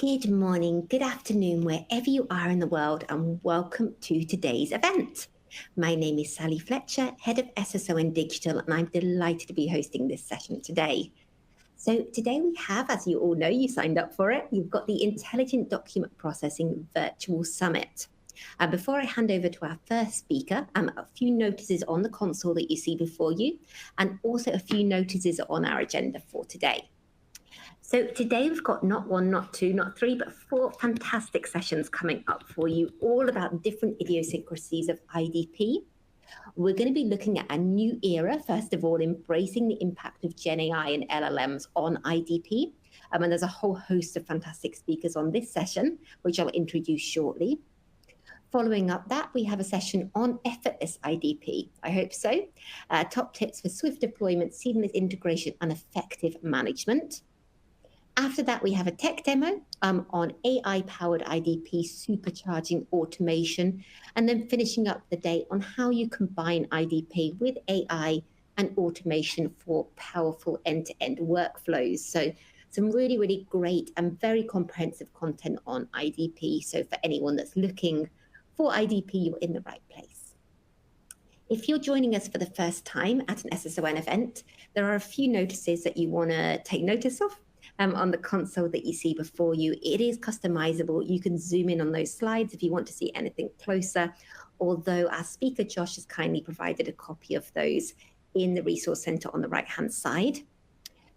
Good morning, good afternoon, wherever you are in the world, and welcome to today's event. My name is Sally Fletcher, Head of SSON Digital, and I'm delighted to be hosting this session today. So today we have, as you all know, you signed up for it, you've got the Intelligent Document Processing Virtual Summit. Before I hand over to our first speaker, a few notices on the console that you see before you, and also a few notices on our agenda for today. So today we've got not one, not two, not three, but four fantastic sessions coming up for you, all about different idiosyncrasies of IDP. We're going to be looking at a new era, first of all, embracing the impact of Gen AI and LLMs on IDP. And there's a whole host of fantastic speakers on this session, which I'll introduce shortly. Following up that, we have a session on effortless IDP. I hope so. Top tips for swift deployment, seamless integration, and effective management. After that, we have a tech demo on AI-powered IDP supercharging automation, and then finishing up the day on how you combine IDP with AI and automation for powerful end-to-end workflows. So some really, really great and very comprehensive content on IDP. So for anyone that's looking for IDP, you're in the right place. If you're joining us for the first time at an SSON event, there are a few notices that you want to take notice of. On the console that you see before you. It is customizable. You can zoom in on those slides if you want to see anything closer, although our speaker Josh has kindly provided a copy of those in the resource center on the right-hand side.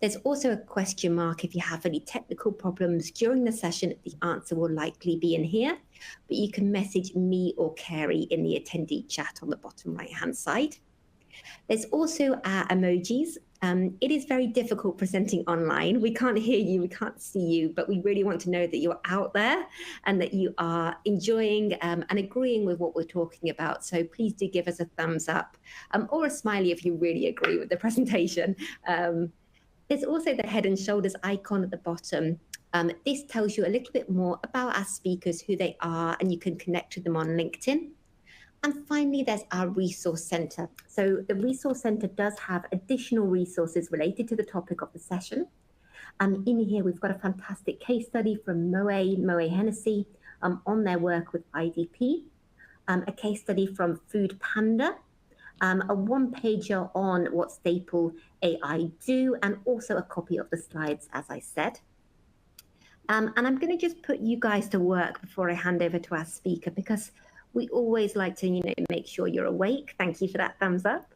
There's also a question mark if you have any technical problems during the session. The answer will likely be in here, but you can message me or Carrie in the attendee chat on the bottom right-hand side. There's also our emojis. It is very difficult presenting online. We can't hear you, we can't see you, but we really want to know that you're out there and that you are enjoying and agreeing with what we're talking about. So please do give us a thumbs up or a smiley if you really agree with the presentation. There's also the head and shoulders icon at the bottom. This tells you a little bit more about our speakers, who they are, and you can connect with them on LinkedIn. And finally, there's our resource center. So the resource center does have additional resources related to the topic of the session. In here, we've got a fantastic case study from Moe Hennessy on their work with IDP, a case study from Foodpanda, a one-pager on what Staple AI do, and also a copy of the slides, as I said. And I'm going to just put you guys to work before I hand over to our speaker, because we always like to, make sure you're awake. Thank you for that thumbs up.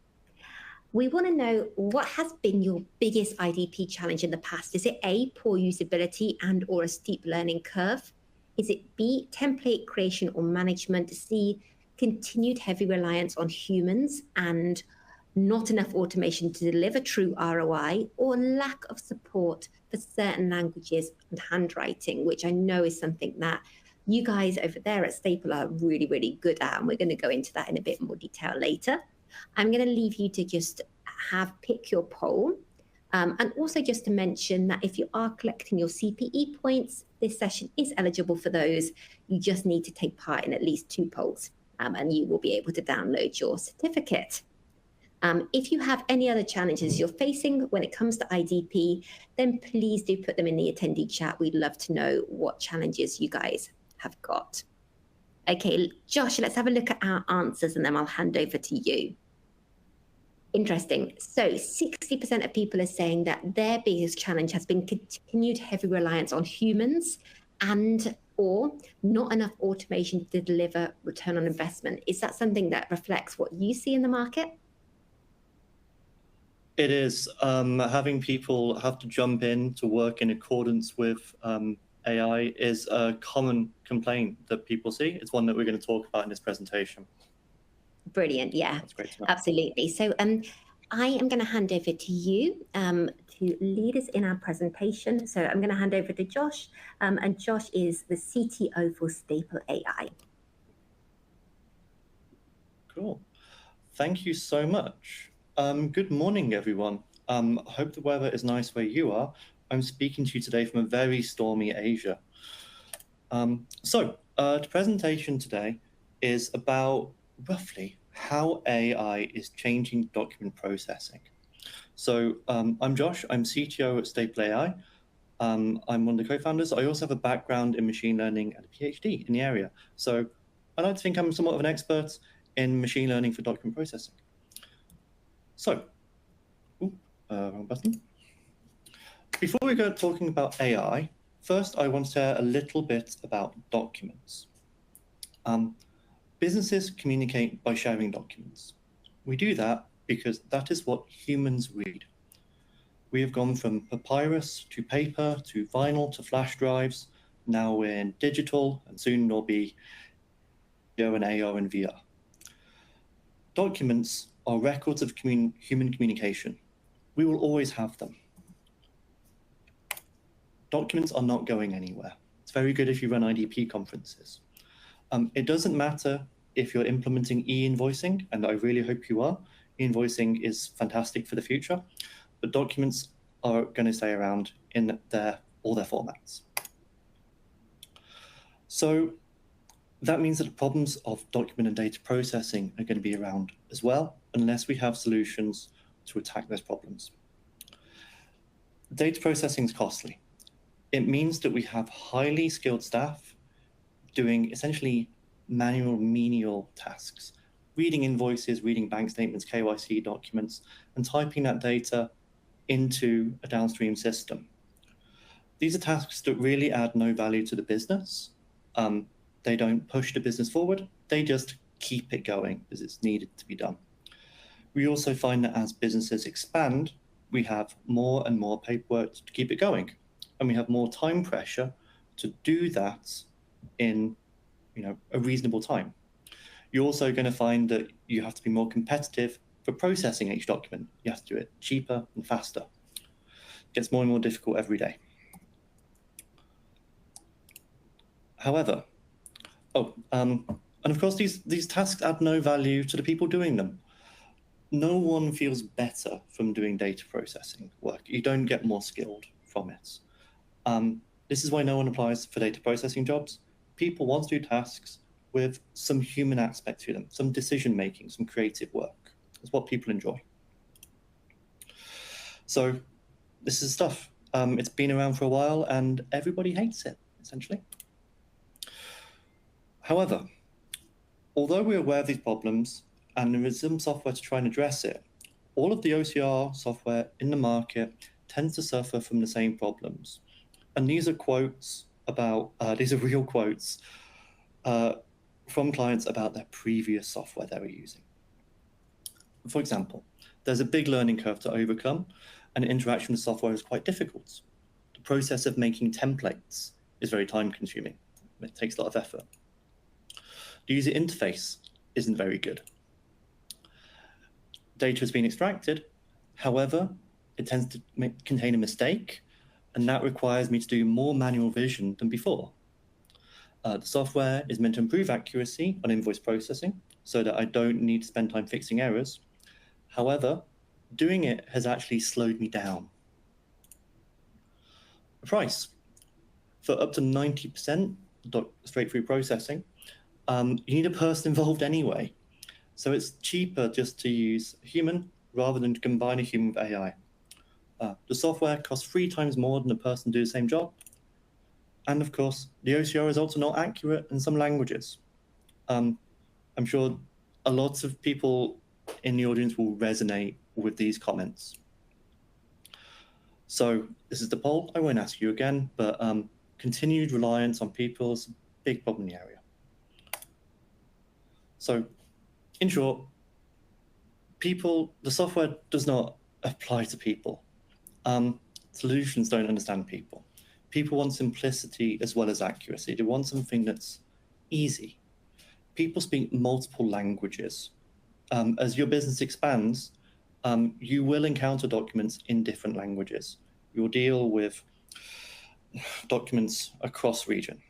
We want to know, what has been your biggest IDP challenge in the past? Is it A, poor usability and or a steep learning curve? Is it B, template creation or management? C, continued heavy reliance on humans and not enough automation to deliver true ROI, or lack of support for certain languages and handwriting, which I know is something that you guys over there at Staple are really, really good at, and we're going to go into that in a bit more detail later. I'm going to leave you to just pick your poll, and also just to mention that if you are collecting your CPE points, this session is eligible for those. You just need to take part in at least 2 polls, and you will be able to download your certificate. If you have any other challenges you're facing when it comes to IDP, then please do put them in the attendee chat. We'd love to know what challenges you guys have got. Okay, Josh, let's have a look at our answers and then I'll hand over to you. Interesting. So 60% of people are saying that their biggest challenge has been continued heavy reliance on humans and or not enough automation to deliver return on investment. Is that something that reflects what you see in the market? It is. Having people have to jump in to work in accordance with AI is a common complaint that people see. It's one that we're going to talk about in this presentation. Brilliant. Yeah, that's great to know. Absolutely. So I am going to hand over to you to lead us in our presentation. So I'm going to hand over to Josh, and Josh is the CTO for Staple AI. Cool. Thank you so much. Good morning, everyone. I hope the weather is nice where you are. I'm speaking to you today from a very stormy Asia. The presentation today is about roughly how AI is changing document processing. So I'm Josh, I'm CTO at Staple AI. I'm one of the co-founders. I also have a background in machine learning and a PhD in the area. So I like to think I'm somewhat of an expert in machine learning for document processing. So, wrong button. Before we go talking about AI, first I want to share a little bit about documents. Businesses communicate by sharing documents. We do that because that is what humans read. We have gone from papyrus to paper to vinyl to flash drives. Now we're in digital, and soon there'll be video and AR and VR. Documents are records of human communication. We will always have them. Documents are not going anywhere. It's very good if you run IDP conferences. It doesn't matter if you're implementing e-invoicing, and I really hope you are. E-invoicing is fantastic for the future, but documents are going to stay around in all their formats. So that means that the problems of document and data processing are going to be around as well, unless we have solutions to attack those problems. Data processing is costly. It means that we have highly skilled staff doing essentially manual, menial tasks, reading invoices, reading bank statements, KYC documents, and typing that data into a downstream system. These are tasks that really add no value to the business. They don't push the business forward. They just keep it going as it's needed to be done. We also find that as businesses expand, we have more and more paperwork to keep it going. And we have more time pressure to do that in a reasonable time. You're also going to find that you have to be more competitive for processing each document. You have to do it cheaper and faster. It gets more and more difficult every day. However, and of course, these tasks add no value to the people doing them. No one feels better from doing data processing work. You don't get more skilled from it. This is why no one applies for data processing jobs. People want to do tasks with some human aspect to them, some decision-making, some creative work. It's what people enjoy. So this is stuff. It's been around for a while and everybody hates it, essentially. However, although we're aware of these problems and there is some software to try and address it, all of the OCR software in the market tends to suffer from the same problems. And these are quotes about, these are real quotes from clients about their previous software they were using. For example, there's a big learning curve to overcome, and interaction with software is quite difficult. The process of making templates is very time-consuming. It takes a lot of effort. The user interface isn't very good. Data has been extracted, however, it tends to contain a mistake, and that requires me to do more manual vision than before. The software is meant to improve accuracy on invoice processing so that I don't need to spend time fixing errors. However, doing it has actually slowed me down. The price. For up to 90% straight-through processing, you need a person involved anyway. So it's cheaper just to use a human rather than to combine a human with AI. The software costs 3 times more than a person doing the same job. And of course, the OCR results are not accurate in some languages. I'm sure a lot of people in the audience will resonate with these comments. So this is the poll. I won't ask you again, but continued reliance on people is a big problem in the area. So in short, the software does not apply to people. Solutions don't understand people. People want simplicity as well as accuracy. They want something that's easy. People speak multiple languages. As your business expands, you will encounter documents in different languages. You'll deal with documents across region.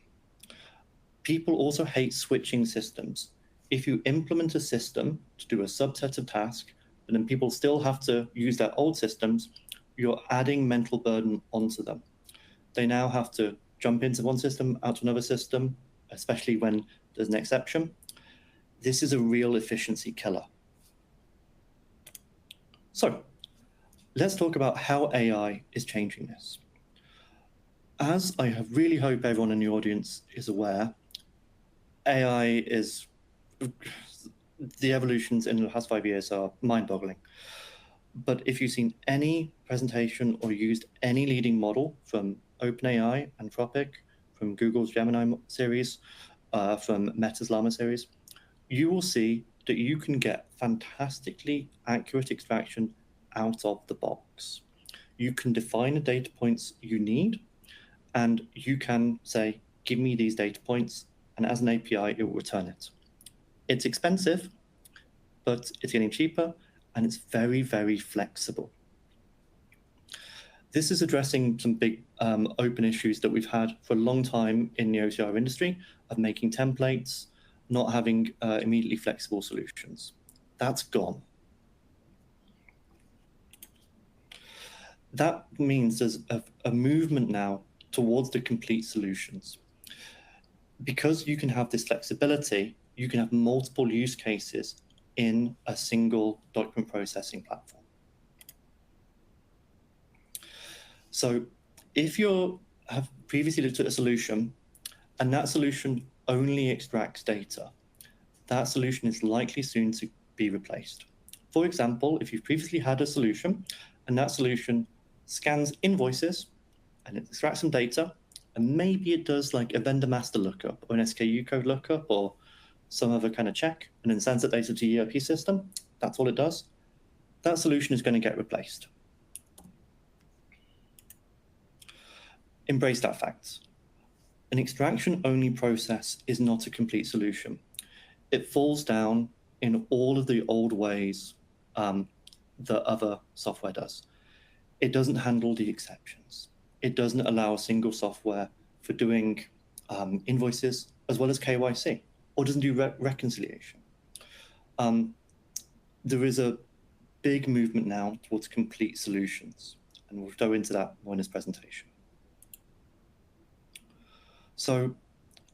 People also hate switching systems. If you implement a system to do a subset of tasks, and then people still have to use their old systems, you're adding mental burden onto them. They now have to jump into one system, out to another system, especially when there's an exception. This is a real efficiency killer. So let's talk about how AI is changing this. as I really hope everyone in the audience is aware, AI is, the evolutions in the past 5 years are mind-boggling. But if you've seen any presentation or used any leading model from OpenAI, Anthropic, from Google's Gemini series, from Meta's Llama series, you will see that you can get fantastically accurate extraction out of the box. You can define the data points you need, and you can say, give me these data points, and as an API, it will return it. It's expensive, but it's getting cheaper, and it's very, very flexible. This is addressing some big open issues that we've had for a long time in the OCR industry of making templates, not having immediately flexible solutions. That's gone. That means there's a movement now towards the complete solutions. Because you can have this flexibility, you can have multiple use cases in a single document processing platform. So if you have previously looked at a solution and that solution only extracts data, that solution is likely soon to be replaced. For example, if you've previously had a solution and that solution scans invoices and it extracts some data, and maybe it does like a vendor master lookup or an SKU code lookup or some other kind of check, and then sends that data to the ERP system, that's all it does, that solution is going to get replaced. Embrace that fact. An extraction-only process is not a complete solution. It falls down in all of the old ways that other software does. It doesn't handle the exceptions. It doesn't allow a single software for doing invoices as well as KYC, or doesn't do reconciliation. There is a big movement now towards complete solutions, and we'll go into that more in this presentation. So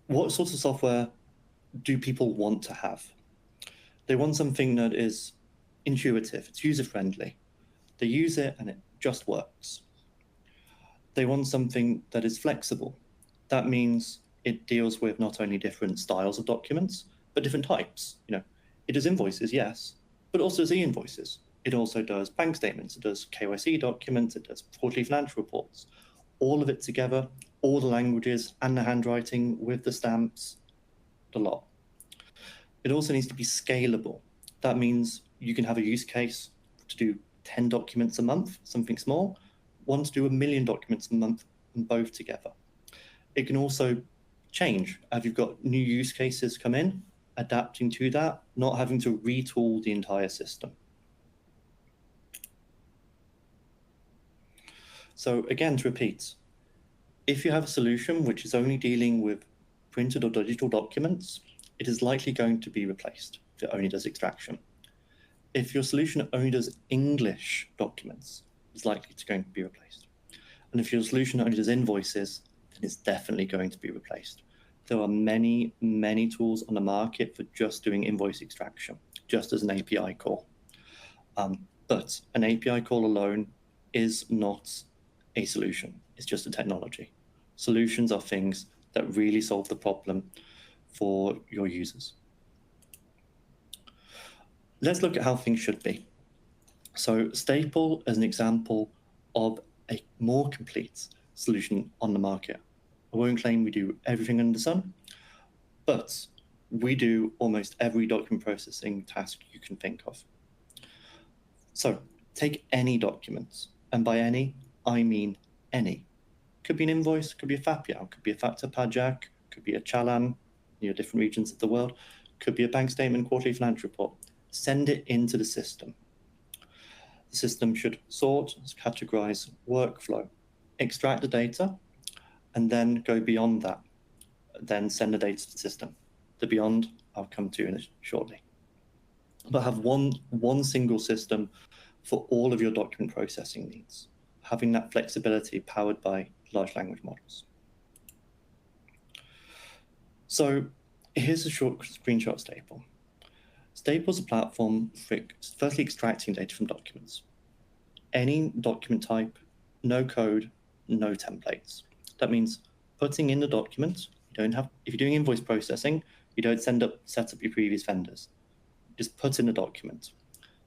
what sorts of software do people want to have? They want something that is intuitive, it's user-friendly. They use it and it just works. They want something that is flexible. That means it deals with not only different styles of documents, but different types. It does invoices, yes, but also does e-invoices. It also does bank statements, it does KYC documents, it does quarterly financial reports. All of it together, all the languages and the handwriting with the stamps, the lot. It also needs to be scalable. That means you can have a use case to do 10 documents a month, something small, one to do 1 million documents a month, and both together. It can also change as you've got new use cases come in, adapting to that, not having to retool the entire system. So again, to repeat, if you have a solution which is only dealing with printed or digital documents, it is likely going to be replaced if it only does extraction. If your solution only does English documents, it's likely going to be replaced. And if your solution only does invoices, then it's definitely going to be replaced. There are many, many tools on the market for just doing invoice extraction, just as an API call. But an API call alone is not a solution. It's just a technology. Solutions are things that really solve the problem for your users. Let's look at how things should be. So Staple is an example of a more complete solution on the market. I won't claim we do everything under the sun, but we do almost every document processing task you can think of. So take any document, and by any, I mean any. Could be an invoice, could be a FAPIAO, could be a factor pajak, could be a challan, different regions of the world, could be a bank statement, quarterly financial report. Send it into the system. The system should sort, categorize, workflow, extract the data, and then go beyond that. Then send the data to the system. The beyond, I'll come to in shortly. But have one single system for all of your document processing needs, having that flexibility powered by large language models. So here's a short screenshot of Staple. Staple is a platform for firstly extracting data from documents. Any document type, no code, no templates. That means putting in the document. If you're doing invoice processing, you don't set up your previous vendors. Just put in the document.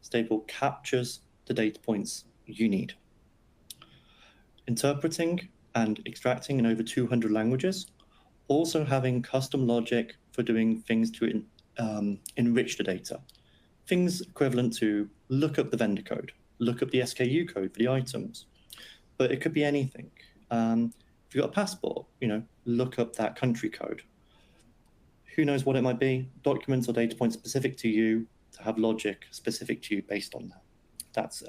Staple captures the data points you need. Interpreting and extracting in over 200 languages, also having custom logic for doing things to enrich the data. Things equivalent to look up the vendor code, look up the SKU code for the items, but it could be anything. If you've got a passport, look up that country code. Who knows what it might be? Documents or data points specific to you to have logic specific to you based on that. That's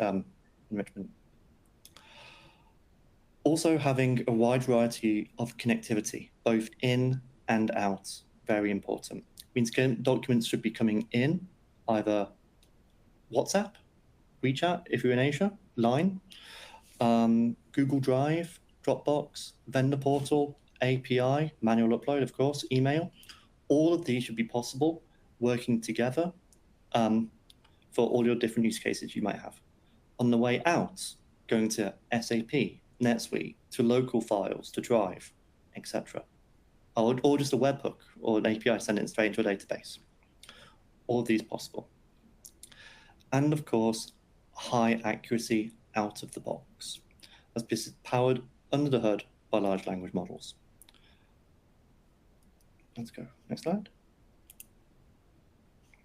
enrichment. Also having a wide variety of connectivity, both in and out, very important. Means documents should be coming in either WhatsApp, WeChat if you're in Asia, Line, Google Drive, Dropbox, vendor portal, API, manual upload, of course, email. All of these should be possible working together for all your different use cases you might have. On the way out, going to SAP, NetSuite, to local files, to Drive, etc. Or just a webhook or an API, send it straight into a database. All of these possible. And of course, high accuracy out of the box. This is powered under the hood by large language models. Let's go, next slide.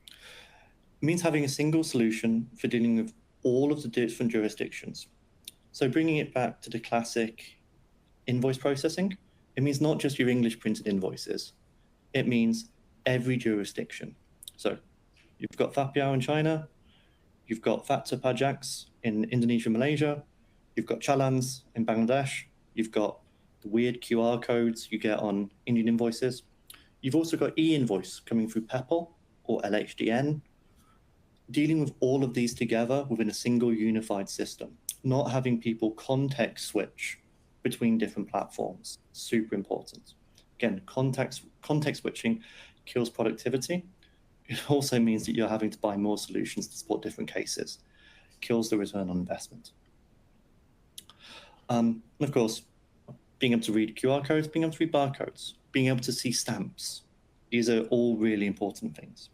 It means having a single solution for dealing with all of the different jurisdictions. So bringing it back to the classic invoice processing, it means not just your English printed invoices. It means every jurisdiction. So you've got Fapiao in China, you've got Fakta Pajacs in Indonesia and Malaysia, you've got Chalans in Bangladesh, you've got the weird QR codes you get on Indian invoices. You've also got e-invoice coming through PEPL or LHDN, dealing with all of these together within a single unified system, not having people context switch between different platforms. Super important. Again, context switching kills productivity. It also means that you're having to buy more solutions to support different cases. Kills the return on investment. Of course, being able to read QR codes, being able to read barcodes, being able to see stamps. These are all really important things.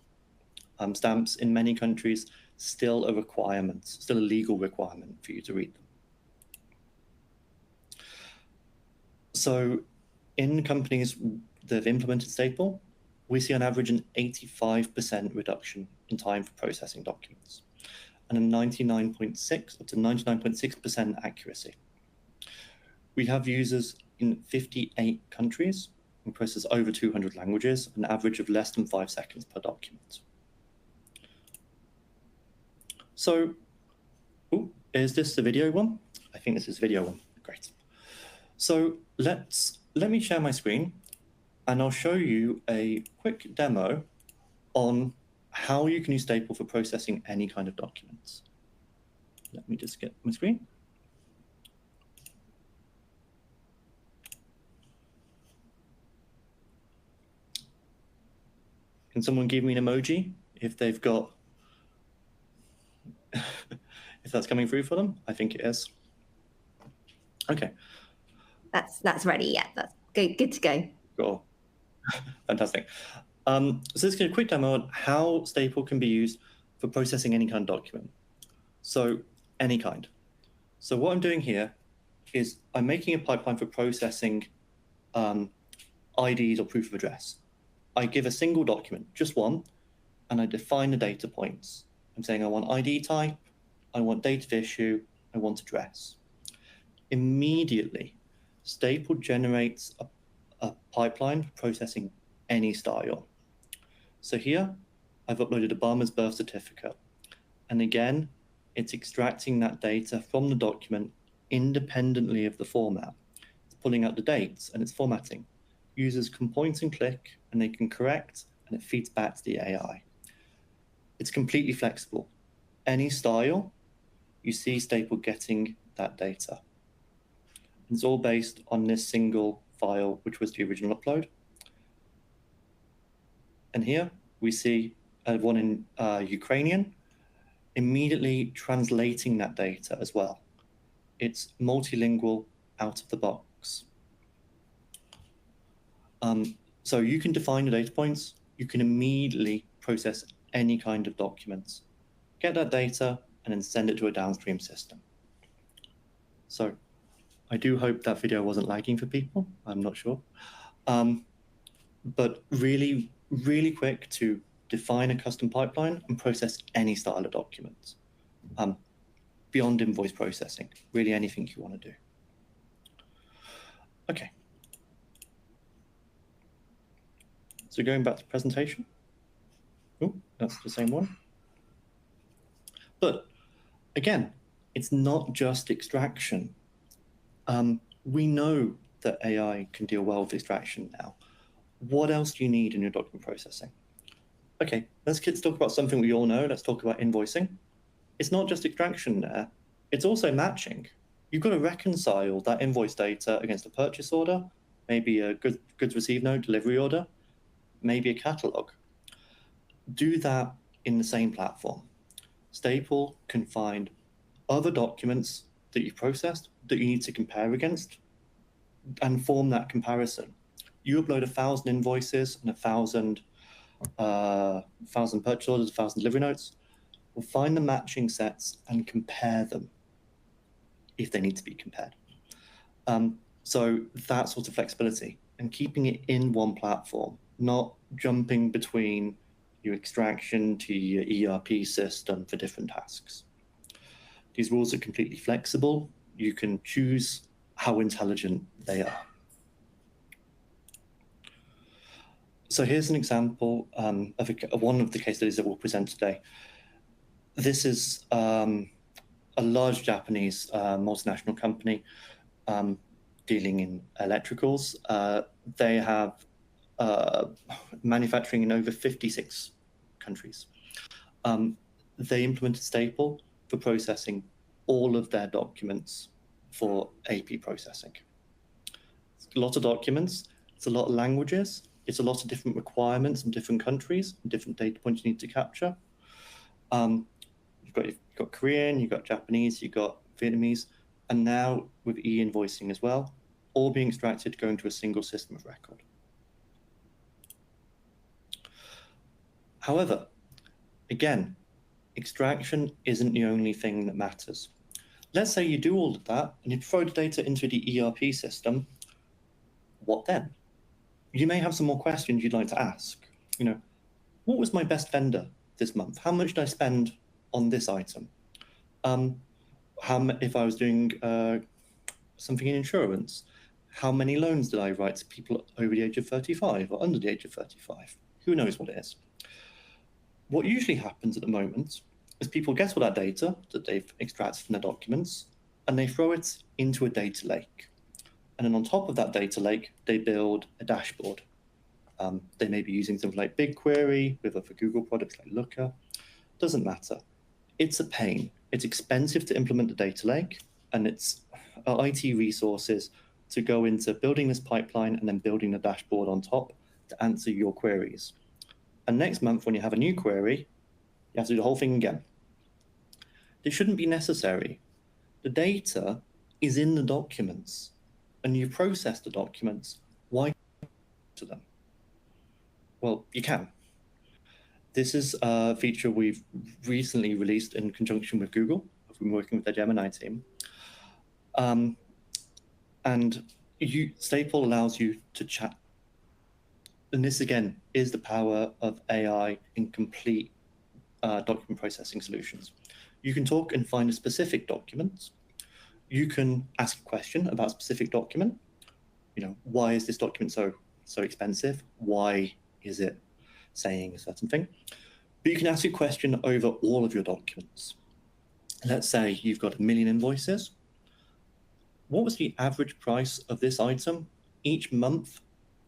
Stamps in many countries still a requirement, still a legal requirement for you to read them. So in companies that have implemented Staple, we see on average an 85% reduction in time for processing documents and a 99.6 up to 99.6% accuracy. We have users in 58 countries and process over 200 languages, an average of less than 5 seconds per document. So, is this the video one? I think this is video one. Great. So let me share my screen and I'll show you a quick demo on how you can use Staple for processing any kind of documents. Let me just get my screen. Can someone give me an emoji if they've got, if that's coming through for them? I think it is. Okay. That's ready, yeah, that's good to go. Cool. Fantastic. So this is a quick demo on how Staple can be used for processing any kind of document. So any kind. So what I'm doing here is I'm making a pipeline for processing IDs or proof of address. I give a single document, just one, and I define the data points. I'm saying I want ID type, I want date of issue, I want address. Immediately, Staple generates a pipeline for processing any style. So here, I've uploaded Obama's birth certificate. And again, it's extracting that data from the document independently of the format. It's pulling out the dates and it's formatting. Users can point and click and they can correct and it feeds back to the AI. It's completely flexible. Any style, you see Staple getting that data. It's all based on this single file, which was the original upload. And here we see one in Ukrainian, immediately translating that data as well. It's multilingual out of the box. So you can define the data points. You can immediately process any kind of documents, get that data, and then send it to a downstream system. So I do hope that video wasn't lagging for people. I'm not sure. But really, really quick to define a custom pipeline and process any style of documents. Beyond invoice processing, really anything you want to do. Okay. So going back to presentation. Oh, that's the same one. But again, it's not just extraction. We know that AI can deal well with extraction now. What else do you need in your document processing? Okay, let's talk about something we all know. Let's talk about invoicing. It's not just extraction there, it's also matching. You've got to reconcile that invoice data against a purchase order, maybe a goods received note, delivery order, maybe a catalog. Do that in the same platform. Staple can find other documents that you've processed that you need to compare against and form that comparison. You upload 1,000 invoices and 1,000 purchase orders, 1,000 delivery notes. We'll find the matching sets and compare them if they need to be compared. So that sort of flexibility and keeping it in one platform, not jumping between your extraction to your ERP system for different tasks. These rules are completely flexible. You can choose how intelligent they are. So here's an example of one of the case studies that we'll present today. This is a large Japanese multinational company dealing in electricals. They have manufacturing in over 56 countries. They implemented Staple for processing all of their documents for AP processing. It's a lot of documents, it's a lot of languages, it's a lot of different requirements in different countries, and different data points you need to capture. You've got Korean, you've got Japanese, you've got Vietnamese, and now with e-invoicing as well, all being extracted going to a single system of record. However, again, extraction isn't the only thing that matters. Let's say you do all of that and you throw the data into the ERP system. What then? You may have some more questions you'd like to ask. What was my best vendor this month? How much did I spend on this item? If I was doing something in insurance, how many loans did I write to people over the age of 35 or under the age of 35? Who knows what it is? What usually happens at the moment is people get all that data that they've extracted from their documents and they throw it into a data lake. And then on top of that data lake, they build a dashboard. They may be using something like BigQuery with other Google products like Looker. Doesn't matter. It's a pain. It's expensive to implement the data lake, and it's IT resources to go into building this pipeline and then building the dashboard on top to answer your queries. And next month, when you have a new query, you have to do the whole thing again. This shouldn't be necessary. The data is in the documents, and you process the documents. Why to them? Well, you can. This is a feature we've recently released in conjunction with Google. I've been working with their Gemini team. And Staple allows you to chat. And this, again, is the power of AI in complete document processing solutions. You can talk and find a specific document. You can ask a question about a specific document. Why is this document so expensive? Why is it saying a certain thing? But you can ask a question over all of your documents. Let's say you've got 1 million invoices. What was the average price of this item each month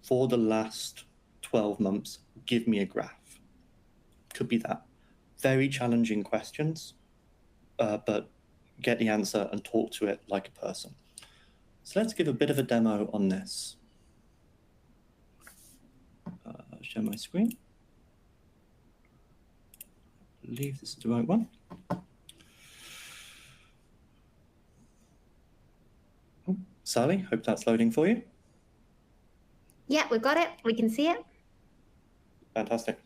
for the last 12 months? Give me a graph. Could be that. Very challenging questions, but get the answer and talk to it like a person. So let's give a bit of a demo on this. Share my screen. I believe this is the right one. Oh, Sally, hope that's loading for you. Yeah, we've got it. We can see it. Fantastic.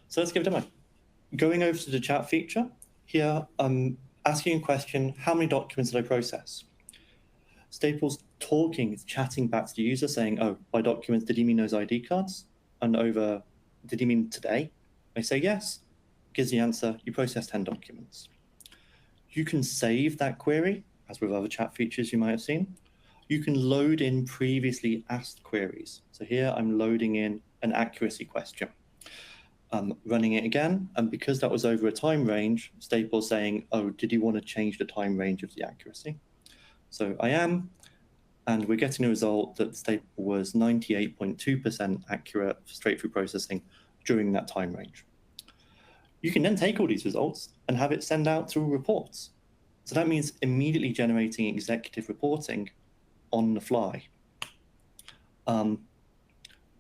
So let's give it a demo. Going over to the chat feature, here I'm asking a question, how many documents did I process? Staple's talking, it's chatting back to the user saying, oh, by documents, did he mean those ID cards? And over, did he mean today? They say yes, gives the answer, you processed 10 documents. You can save that query, as with other chat features you might have seen. You can load in previously asked queries. So here I'm loading in an accuracy question. Running it again, and because that was over a time range, Staple's saying, oh, did you want to change the time range of the accuracy? So I am, and we're getting a result that Staple was 98.2% accurate for straight-through processing during that time range. You can then take all these results and have it send out through reports. So that means immediately generating executive reporting on the fly.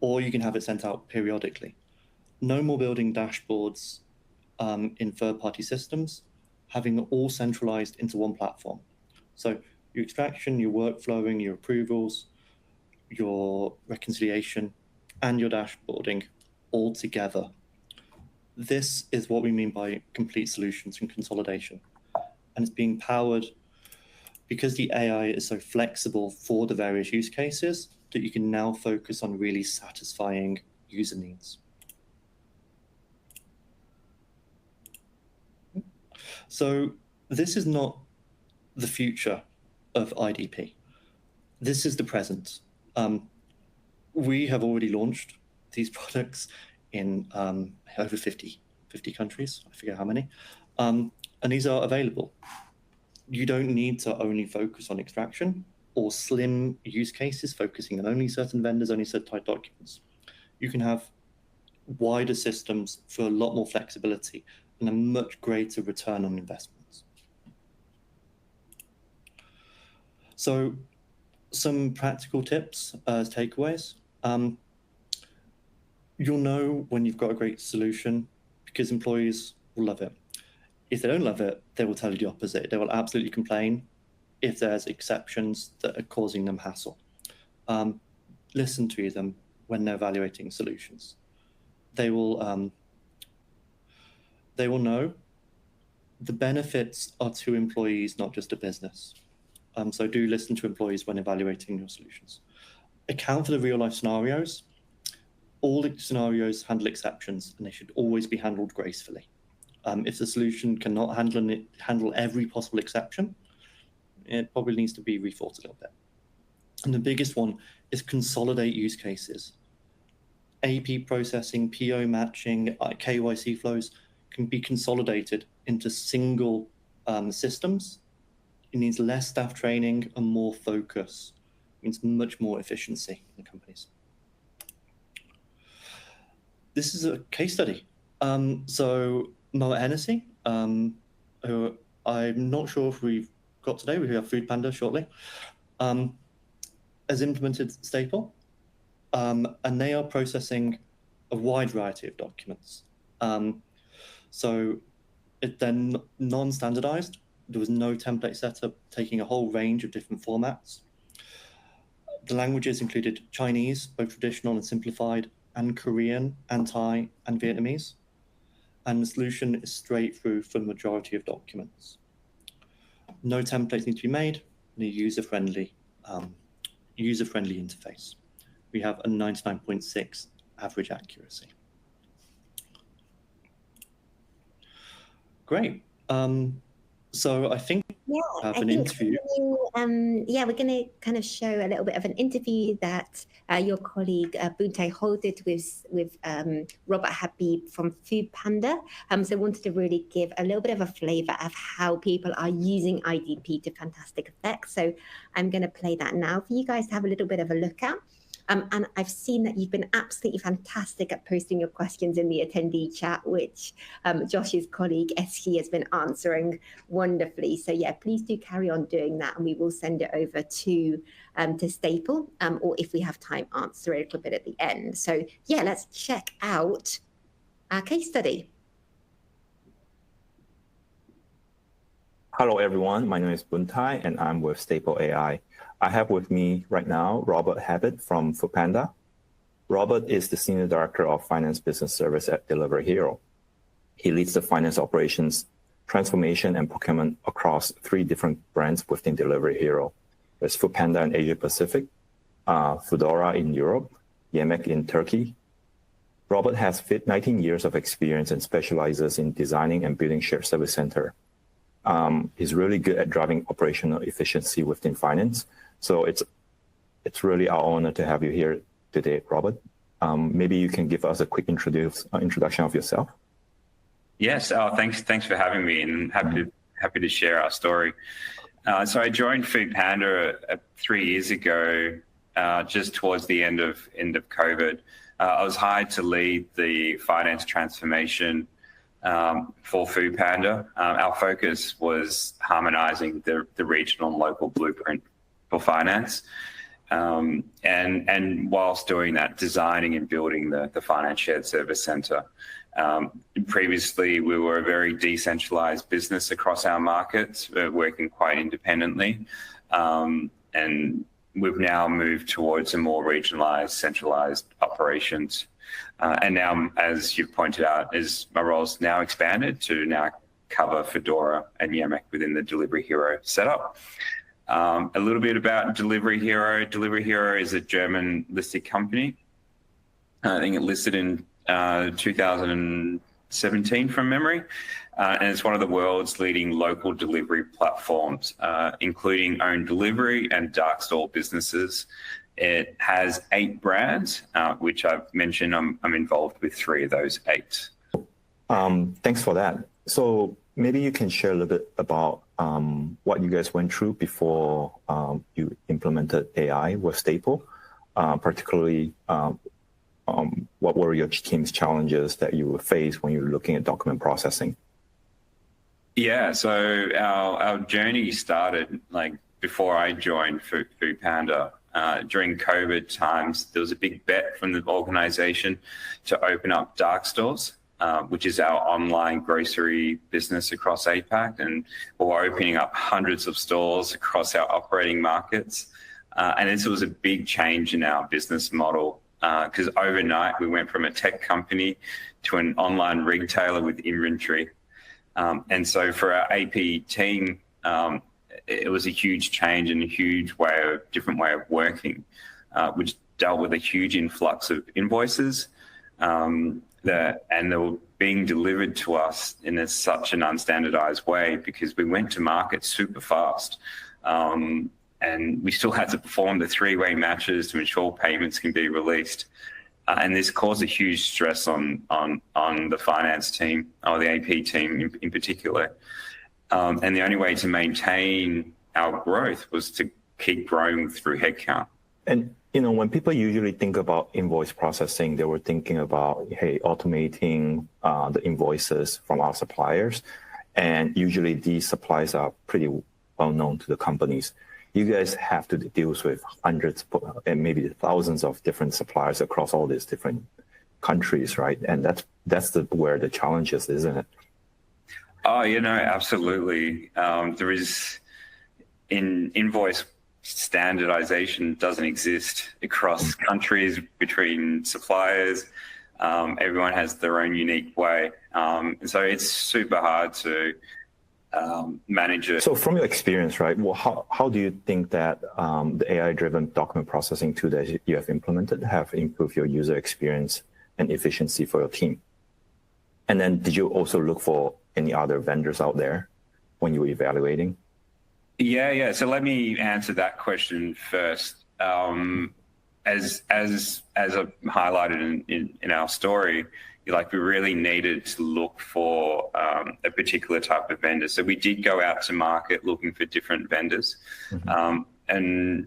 Or you can have it sent out periodically. No more building dashboards in third-party systems, having it all centralized into one platform. So your extraction, your workflowing, your approvals, your reconciliation, and your dashboarding all together. This is what we mean by complete solutions and consolidation. And it's being powered because the AI is so flexible for the various use cases that you can now focus on really satisfying user needs. So this is not the future of IDP. This is the present. We have already launched these products in over 50 countries, I forget how many, and these are available. You don't need to only focus on extraction or slim use cases focusing on only certain vendors, only certain type documents. You can have wider systems for a lot more flexibility and a much greater return on investments. So some practical tips as takeaways. You'll know when you've got a great solution because employees will love it. If they don't love it, they will tell you the opposite. They will absolutely complain if there's exceptions that are causing them hassle. Listen to them when they're evaluating solutions. They will know the benefits are to employees, not just a business. So do listen to employees when evaluating your solutions. Account for the real life scenarios. All the scenarios handle exceptions and they should always be handled gracefully. If the solution cannot handle every possible exception, it probably needs to be rethought a little bit. And the biggest one is consolidate use cases. AP processing, PO matching, KYC flows can be consolidated into single systems. It needs less staff training and more focus. It means much more efficiency in the companies. This is a case study. So Moa Hennessy, who I'm not sure if we've got today, we have Foodpanda shortly, has implemented Staple, and they are processing a wide variety of documents. So they're non-standardized. There was no template setup, taking a whole range of different formats. The languages included Chinese, both traditional and simplified, and Korean, and Thai, and Vietnamese. And the solution is straight through for the majority of documents. No templates need to be made, and a user-friendly interface. We have a 99.6 average accuracy. Great. So I think we have an interview. We're going to kind of show a little bit of an interview that your colleague Boon Thai Hoh did with Robert Habib from Foodpanda. So I wanted to really give a little bit of a flavor of how people are using IDP to fantastic effect. So I'm going to play that now for you guys to have a little bit of a look at. And I've seen that you've been absolutely fantastic at posting your questions in the attendee chat, which Josh's colleague SG has been answering wonderfully. So yeah, please do carry on doing that, and we will send it over to Staple, or if we have time, answer it a little bit at the end. So yeah, let's check out our case study. Hello, everyone. My name is Boon Thai, and I'm with Staple AI. I have with me right now Robert Habib from Foodpanda. Robert is the Senior Director of Finance Business Service at Delivery Hero. He leads the finance operations, transformation, and procurement across 3 different brands within Delivery Hero. There's Foodpanda in Asia Pacific, Foodora in Europe, Yemek in Turkey. Robert has 19 years of experience and specializes in designing and building shared service center. He's really good at driving operational efficiency within finance. So it's really our honor to have you here today, Robert. Maybe you can give us a quick introduction of yourself. Yes, thanks for having me, and happy to share our story. So I joined Foodpanda 3 years ago, just towards the end of COVID. I was hired to lead the finance transformation for Foodpanda. Our focus was harmonizing the regional and local blueprint for finance, and whilst doing that, designing and building the finance shared service center. Previously, we were a very decentralized business across our markets, working quite independently, and we've now moved towards a more regionalized, centralized operations. And now, as you've pointed out, my role's now expanded to now cover Foodora and Yemek within the Delivery Hero setup. A little bit about Delivery Hero. Delivery Hero is a German listed company. I think it listed in 2017 from memory. And it's one of the world's leading local delivery platforms, including own delivery and dark store businesses. It has 8 brands, which I've mentioned. I'm involved with 3 of those 8. Thanks for that. So maybe you can share a little bit about what you guys went through before you implemented AI with Staple, particularly what were your team's challenges that you faced when you were looking at document processing? Yeah, so our journey started like before I joined Foodpanda. During COVID times, there was a big bet from the organization to open up dark stores, which is our online grocery business across APAC. And we're opening up hundreds of stores across our operating markets. And this was a big change in our business model, because overnight we went from a tech company to an online retailer with inventory. And so for our AP team, it was a huge change and a different way of working, which dealt with a huge influx of invoices, and they were being delivered to us in such an unstandardized way because we went to market super fast. And we still had to perform the 3-way matches to ensure payments can be released. And this caused a huge stress on the finance team, or the AP team in particular. And the only way to maintain our growth was to keep growing through headcount. And when people usually think about invoice processing, they were thinking about, hey, automating the invoices from our suppliers. And usually these suppliers are pretty well known to the companies. You guys have to deal with hundreds and maybe thousands of different suppliers across all these different countries, right? And that's where the challenge is, isn't it? Oh, absolutely. There is invoice standardization doesn't exist across countries between suppliers. Everyone has their own unique way. And so it's super hard to manage it. So from your experience, right, well, how do you think that the AI-driven document processing tool that you have implemented have improved your user experience and efficiency for your team? And then did you also look for any other vendors out there when you were evaluating? Yeah. So let me answer that question first. As I've highlighted in our story, we really needed to look for a particular type of vendor. So we did go out to market looking for different vendors. Mm-hmm. And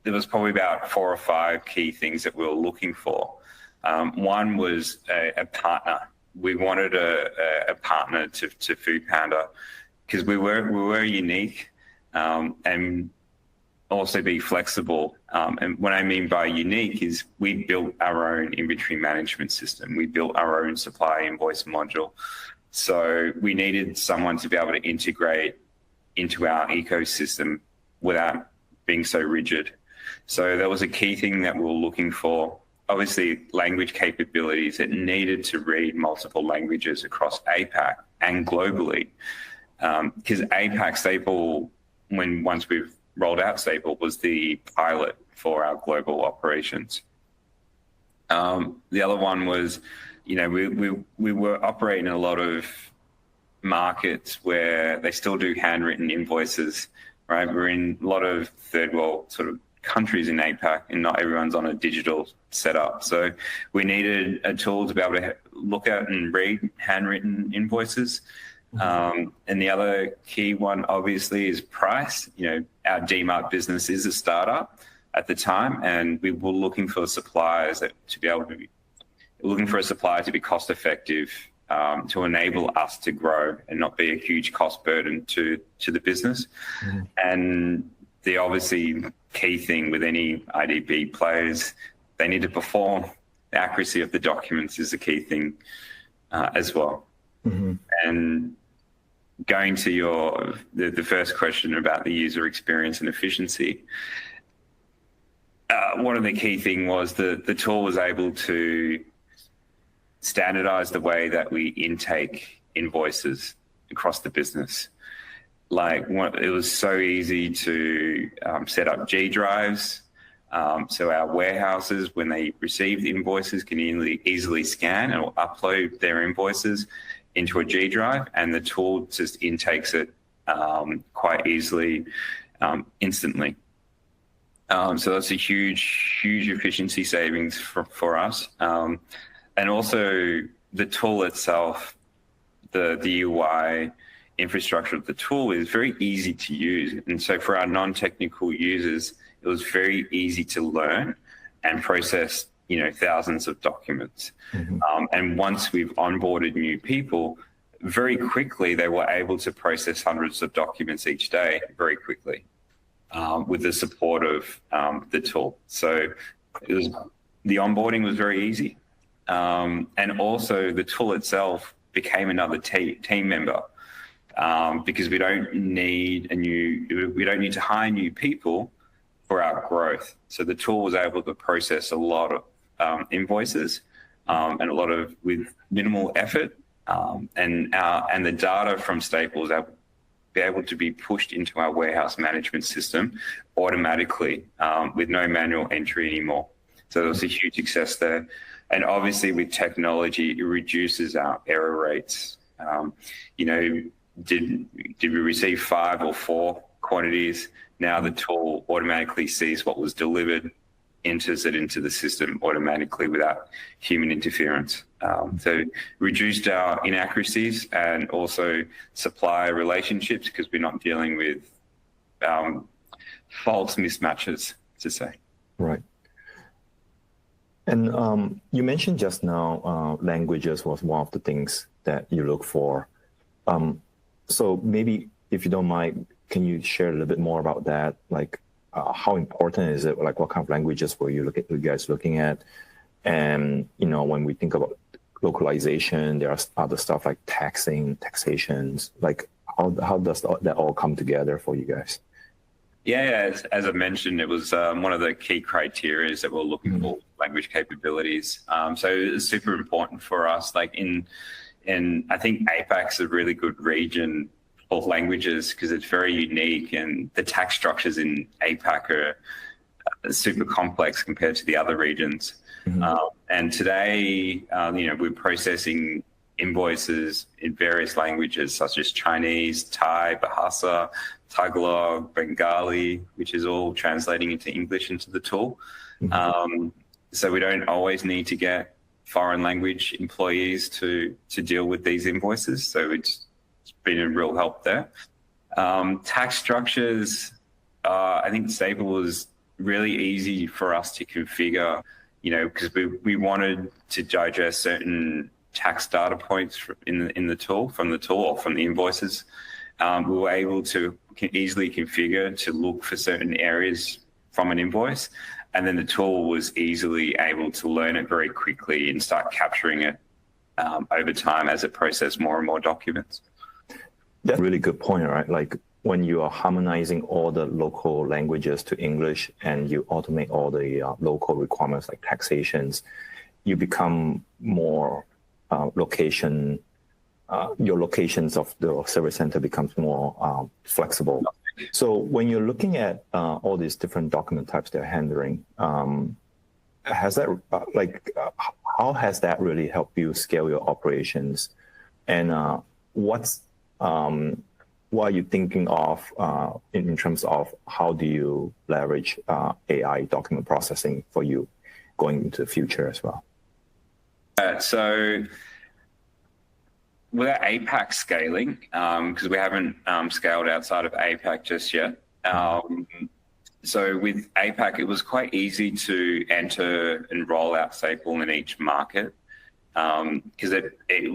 there was probably about 4 or 5 key things that we were looking for. One was a partner. We wanted a partner to Foodpanda because we were unique, and also be flexible. And what I mean by unique is we built our own inventory management system. We built our own supply invoice module. So we needed someone to be able to integrate into our ecosystem without being so rigid. So that was a key thing that we were looking for. Obviously, language capabilities. It needed to read multiple languages across APAC and globally. Because APAC Staple, once we've rolled out Staple, was the pilot for our global operations. The other one was, we were operating in a lot of markets where they still do handwritten invoices, right? We're in a lot of third world sort of countries in APAC, and not everyone's on a digital setup. So we needed a tool to be able to look at and read handwritten invoices. And the other key one, obviously, is price. Our DMart business is a startup at the time, and we were looking for suppliers to be cost effective, to enable us to grow and not be a huge cost burden to the business. And the obviously key thing with any IDP players, they need to perform. The accuracy of the documents is a key thing as well. And going to the first question about the user experience and efficiency, one of the key thing was the tool was able to standardize the way that we intake invoices across the business. It was so easy to set up G drives. So our warehouses, when they receive the invoices, can easily scan and upload their invoices into a G drive, and the tool just intakes it quite easily, instantly. So that's a huge efficiency savings for us. And also the tool itself, the UI infrastructure of the tool is very easy to use. And so for our non-technical users, it was very easy to learn and process, thousands of documents. And once we've onboarded new people, very quickly, they were able to process hundreds of documents each day very quickly, with the support of the tool. So the onboarding was very easy. And also the tool itself became another team member, because we don't need to hire new people for our growth. So the tool was able to process a lot of invoices, and a lot of with minimal effort, and the data from Staples be able to be pushed into our warehouse management system automatically, with no manual entry anymore. So there was a huge success there. And obviously with technology, it reduces our error rates. Did we receive 5 or 4 quantities? Now the tool automatically sees what was delivered, enters it into the system automatically without human interference. So reduced our inaccuracies and also supplier relationships, because we're not dealing with false mismatches, to say. Right. And you mentioned just now languages was one of the things that you look for. So maybe, if you don't mind, can you share a little bit more about that? Like, how important is it? Like, what kind of languages were you guys looking at? And, when we think about localization, there are other stuff like taxations. Like, how does that all come together for you guys? Yeah, as I mentioned, it was one of the key criteria that we're looking for, language capabilities. So it's super important for us. Like I think APAC's a really good region for languages because it's very unique, and the tax structures in APAC are super complex compared to the other regions. And today, we're processing invoices in various languages such as Chinese, Thai, Bahasa, Tagalog, Bengali, which is all translating into English into the tool. So we don't always need to get foreign language employees to deal with these invoices. So it's been a real help there. Tax structures, I think Staple was really easy for us to configure, because we wanted to digest certain tax data points in the tool, from the tool or from the invoices. We were able to easily configure to look for certain areas from an invoice, and then the tool was easily able to learn it very quickly and start capturing it over time as it processed more and more documents. That's a really good point, right? Like, when you are harmonizing all the local languages to English and you automate all the local requirements like taxations, you become more your locations of the service center becomes more flexible. So when you're looking at all these different document types they're handling, has that how has that really helped you scale your operations? And what are you thinking of in terms of how do you leverage AI document processing for you going into the future as well? So with our APAC scaling, because we haven't scaled outside of APAC just yet. So with APAC, it was quite easy to enter and roll out Staple in each market because it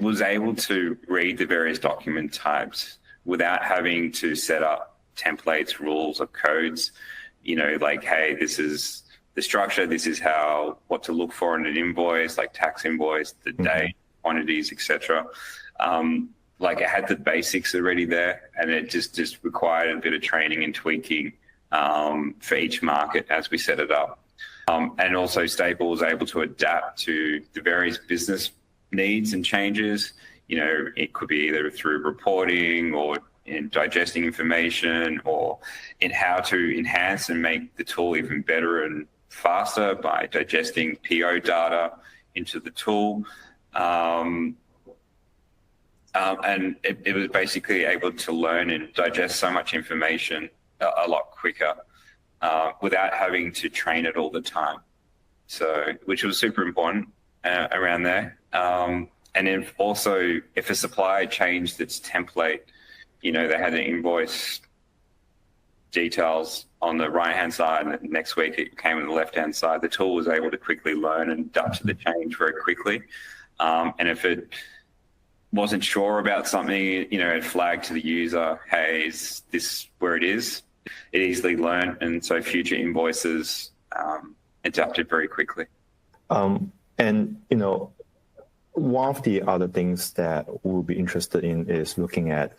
was able to read the various document types without having to set up templates, rules, or codes. You know, like, hey, this is the structure. This is what to look for in an invoice, like tax invoice, the date, quantities, etc. Like it had the basics already there, and it just required a bit of training and tweaking for each market as we set it up. And also Staple was able to adapt to the various business needs and changes. You know, it could be either through reporting or in digesting information or in how to enhance and make the tool even better and faster by digesting PO data into the tool. And it was basically able to learn and digest so much information a lot quicker without having to train it all the time. So, which was super important around there. And then also, if a supplier changed its template, you know, they had the invoice details on the right-hand side, and next week it came on the left-hand side. The tool was able to quickly learn and adapt to the change very quickly. And if it wasn't sure about something, you know, it flagged to the user, hey, is this where it is? It easily learned, and so future invoices adapted very quickly. And, you know, one of the other things that we'll be interested in is looking at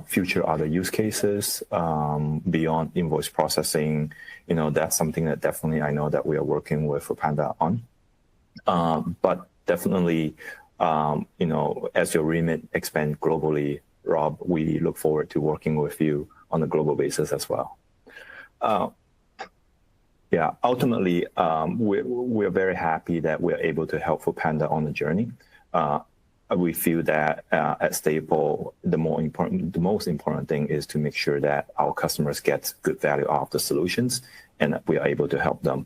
future other use cases beyond invoice processing. You know, that's something that definitely I know that we are working with Foodpanda on. But definitely, you know, as your remit expands globally, Rob, we look forward to working with you on a global basis as well. Yeah, ultimately, we're very happy that we're able to help Foodpanda on the journey. We feel that at Staple, the most important thing is to make sure that our customers get good value out of the solutions, and we are able to help them.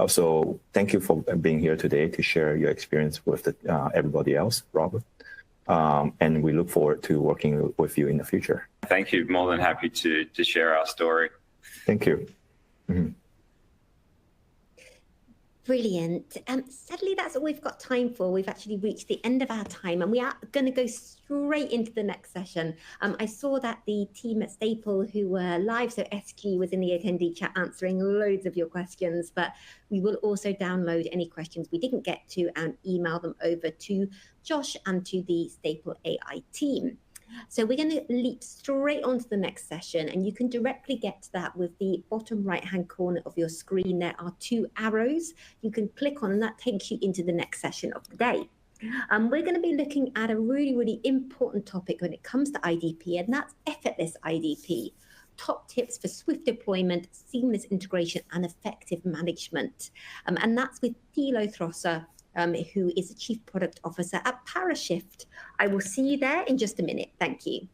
So thank you for being here today to share your experience with everybody else, Robert. And we look forward to working with you in the future. Thank you. More than happy to share our story. Thank you. Mm-hmm. Brilliant. Sadly, that's all we've got time for. We've actually reached the end of our time, and we are going to go straight into the next session. I saw that the team at Staple who were live, so SQ was in the attendee chat answering loads of your questions, but we will also download any questions we didn't get to and email them over to Josh and to the Staple AI team. So we're going to leap straight onto the next session, and you can directly get to that with the bottom right-hand corner of your screen. There are two arrows you can click on, and that takes you into the next session of the day. We're going to be looking at a really, really important topic when it comes to IDP, and that's effortless IDP. Top tips for swift deployment, seamless integration, and effective management. And that's with Thilo Throsser, who is the Chief Product Officer at Parashift. I will see you there in just a minute. Thank you.